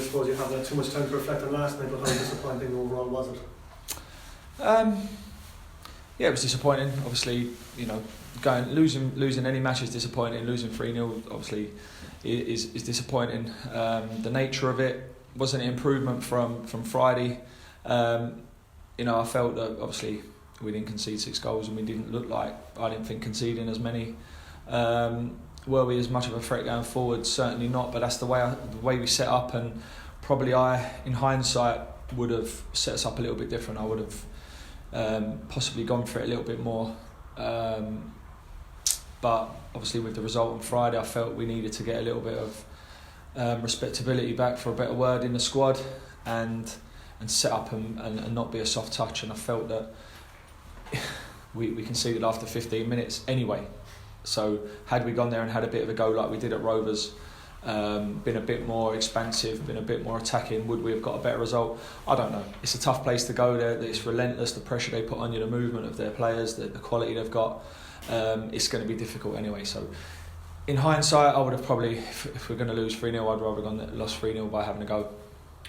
suppose you haven't had too much time to reflect on last night, but how disappointing overall was it? Yeah, it was disappointing. Obviously, losing any match is disappointing. Losing 3-0 obviously is disappointing. The nature of it wasn't an improvement from Friday. I felt that obviously we didn't concede 6 goals and we didn't look like, I didn't think, conceding as many. Were we as much of a threat going forward? Certainly not, but that's the way we set up, and probably in hindsight, would have set us up a little bit different. I would have possibly gone for it a little bit more. But obviously with the result on Friday, I felt we needed to get a little bit of respectability back, for a better word, in the squad, and set up and not be a soft touch. And I felt that we conceded after 15 minutes anyway. So had we gone there and had a bit of a go like we did at Rovers, been a bit more expansive, been a bit more attacking, would we have got a better result? I don't know. It's a tough place to go there. It's relentless, the pressure they put on you, the movement of their players, the quality they've got. It's going to be difficult anyway. So in hindsight, I would have probably, if we're going to lose 3-0, I'd rather lost 3-0 by having a go.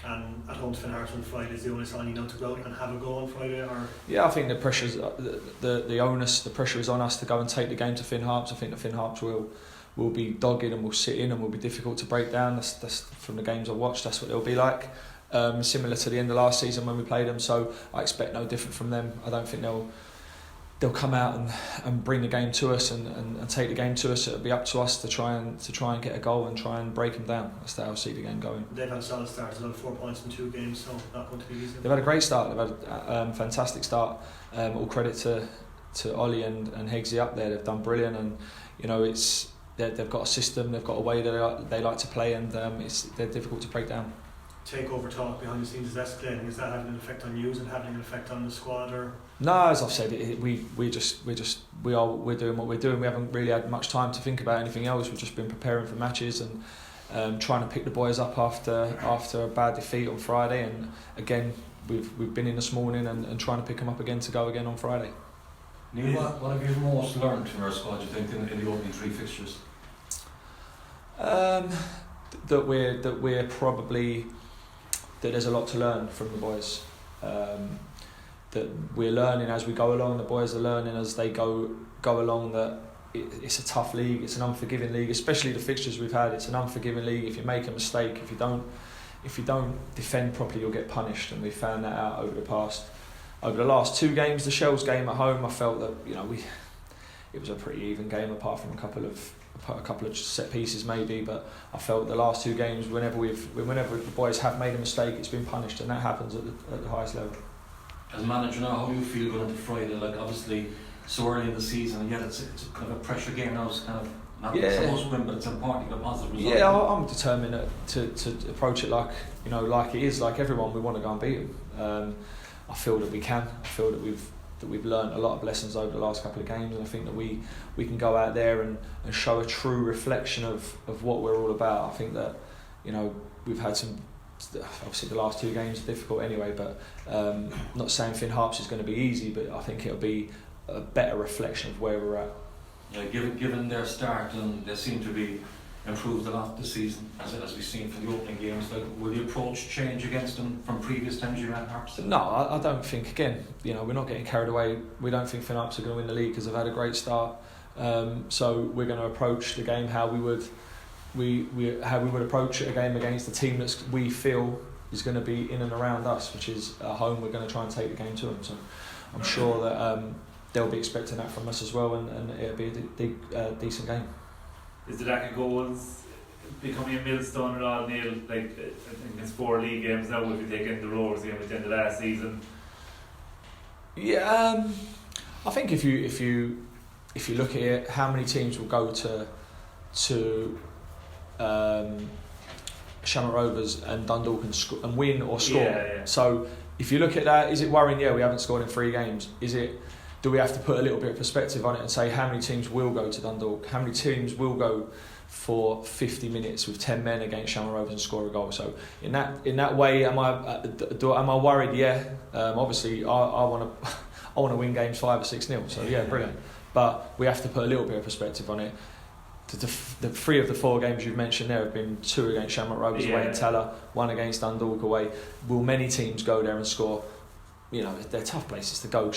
And at home to Fenn Harps on Friday, is the only sign you know to go out and have a go on Friday? Or? Yeah, I think the pressure's the onus, the pressure is on us to go and take the game to Fenn Harps. I think the Fenn Harps will be dogged and will sit in and will be difficult to break down. That's from the games I've watched, that's what they'll be like. Similar to the end of last season when we played them, so I expect no different from them. I don't think they'll come out and bring the game to us and take the game to us. It'll be up to us to try and get a goal and try and break them down. That's how I see the game going. They've had a solid start, another 4 points in 2 games, so not going to be easy. They've had a great start. They've had a fantastic start. All credit to Ollie and Higgsy up there. They've done brilliant, and they've got a system, they've got a way that they like to play, and they're difficult to break down. Takeover talk behind the scenes is escalating. Is that having an effect on you? Is it having an effect on the squad? Or no, as I've said, we're doing what we're doing. We haven't really had much time to think about anything else. We've just been preparing for matches and trying to pick the boys up after a bad defeat on Friday. And again, we've been in this morning and trying to pick them up again to go again on Friday. Neale, what have you most learned from your squad, do you think, in the opening 3 fixtures? That we're probably, that there's a lot to learn from the boys. That we're learning as we go along. The boys are learning as they go along. That it's a tough league. It's an unforgiving league, especially the fixtures we've had. It's an unforgiving league. If you make a mistake, if you don't defend properly, you'll get punished. And we found that out over the last 2 games. The Shells game at home, I felt that it was a pretty even game, apart from a couple of set pieces maybe, but I felt the last 2 games, whenever the boys have made a mistake, it's been punished, and that happens at the highest level. As manager now, how do you feel going into Friday? Like, obviously so early in the season, and yet it's kind of a pressure game now. It's kind of not supposed to win, but it's important to get a positive result. Yeah, I'm determined to approach it like it is, like everyone. We want to go and beat them. I feel that we can. I feel that we've learned a lot of lessons over the last couple of games, and I think that we can go out there and show a true reflection of what we're all about. I think that we've had some, obviously the last 2 games are difficult anyway, but not saying Fenn Harps is going to be easy, but I think it'll be a better reflection of where we're at. Yeah, given their start, and they seem to be improved a lot this season, as we've seen from the opening games. Like, will the approach change against them from previous times you ran Harps? No, I don't think. Again, we're not getting carried away. We don't think Fenn Harps are going to win the league because they've had a great start. So we're going to approach the game how we would approach a game against the team that we feel is going to be in and around us, which is at home. We're going to try and take the game to them. So I'm sure that they'll be expecting that from us as well, and it'll be a decent game. Is the lack of goals becoming a millstone at all, Neale? Like, I think it's 4 league games now. If you take in the Rovers game at the end of last season. Yeah, I think if you look at it, how many teams will go to Shamrock Rovers and Dundalk and win or score? Yeah. So if you look at that, is it worrying? Yeah, we haven't scored in 3 games. Do we have to put a little bit of perspective on it and say how many teams will go to Dundalk? How many teams will go for 50 minutes with 10 men against Shamrock Rovers and score a goal? So in that way, am I worried? Yeah. Obviously, I want to win games 5 or 6-0. So yeah, brilliant. But we have to put a little bit of perspective on it. the 3 of the 4 games you've mentioned there have been 2 against Shamrock Rovers away in Teller, 1 against Dundalk away. Will many teams go there and score? You know, they're tough places to go.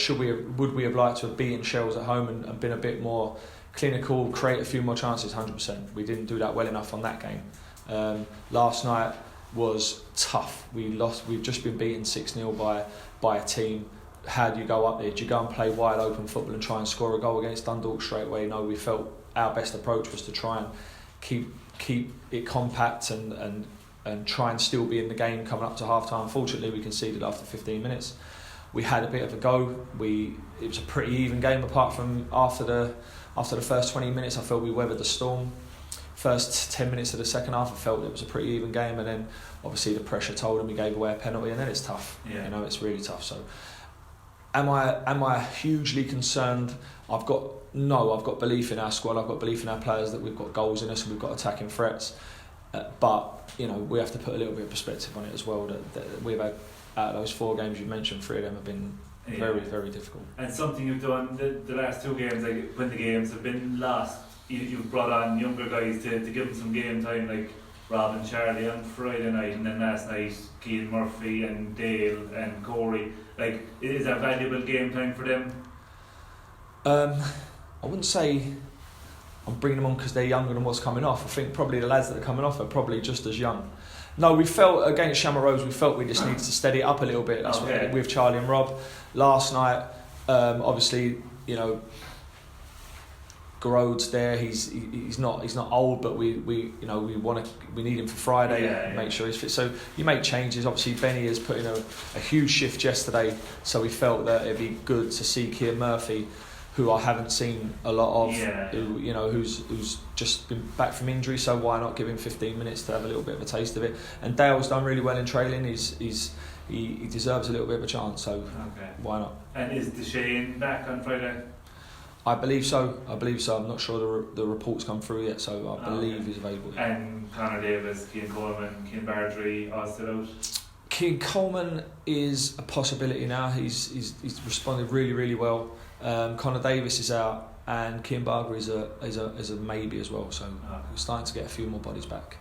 Would we have liked to have beaten Shells at home and been a bit more clinical, create a few more chances? 100%. We didn't do that well enough on that game. Last night was tough. We've just been beaten 6-0 by a team. How do you go up there? Do you go and play wide open football and try and score a goal against Dundalk straight away? No, we felt our best approach was to try and keep it compact and try and still be in the game coming up to half time. Fortunately, we conceded after 15 minutes. We had a bit of a go. It was a pretty even game apart from after the first 20 minutes. I felt we weathered the storm. First 10 minutes of the second half, I felt it was a pretty even game, and then obviously the pressure told and we gave away a penalty, and then it's tough. Yeah. You know, it's really tough. So, am I hugely concerned? I've got belief in our squad. I've got belief in our players that we've got goals in us and we've got attacking threats. But you know, we have to put a little bit of perspective on it as well. That we've had, out of those 4 games you mentioned, 3 of them have been very, very difficult. And something you've done the last 2 games, like when the games have been lost, you've brought on younger guys to give them some game time, like Rob and Charlie on Friday night, and then last night Keane Murphy and Dale and Corey. Like, is that valuable game time for them? I wouldn't say I'm bringing them on because they're younger than what's coming off. I think probably the lads that are coming off are probably just as young. No, we felt against Shamrock Rovers, we just needed to steady it up a little bit. That's what, with Charlie and Rob. Last night, obviously, you know, Garode's there. He's not old, but we need him for Friday. Make sure he's fit. So you make changes. Obviously, Benny has put in a huge shift yesterday, so we felt that it'd be good to see Keane Murphy, who I haven't seen a lot of, who's just been back from injury. So why not give him 15 minutes to have a little bit of a taste of it? And Dale's done really well in trailing. He deserves a little bit of a chance. So why not? And is Deshane back on Friday? I believe so. I'm not sure the reports come through yet, so I believe he's available. And Conor Davis, Cian Coleman, Cian Bardry, all still out? Cian Coleman is a possibility now. He's responded really, really well. Conor Davis is out, and Cian Bardry is a maybe as well. So we're starting to get a few more bodies back.